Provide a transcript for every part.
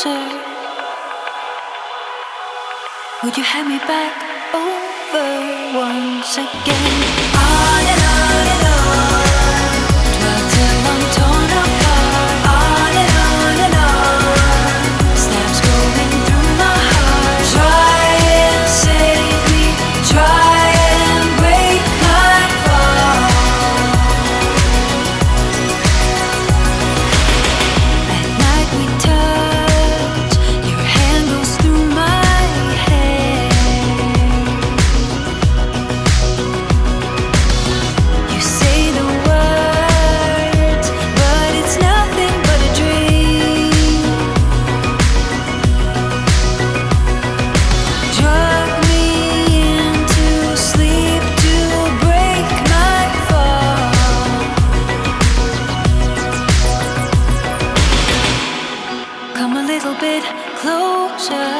closer? Would you have me back over once again? On and on and on, dwell till I'm torn apart. On and on, stabs going through my heart. Try and save me, try and break my fall. At night we touch, your hand goes through my hair. You say the words, but it's nothing but a dream. Drug me into sleep to break my fall. Come a little bit closer.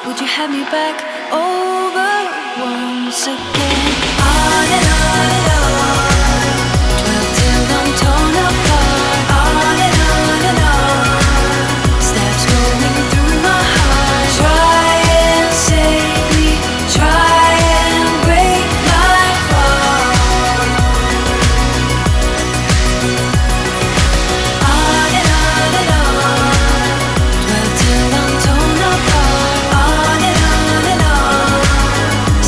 Would you have me back over once again? On and on and on, dwell till I'm torn apart. On and on, stabs going through my heart. Try and save me, try and break my fall. On and on, dwell till I'm torn apart. On and on,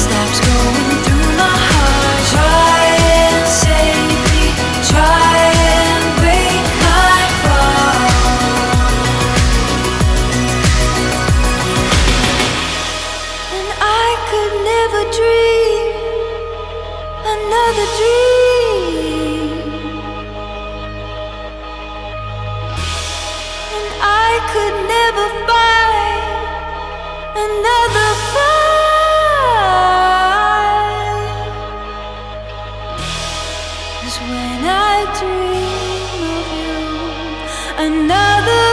stabs going through my heart. Try and save me, try and break my fall. And I could never dream another dream. And I could never fight another fight. 'Cause when I dream of you, another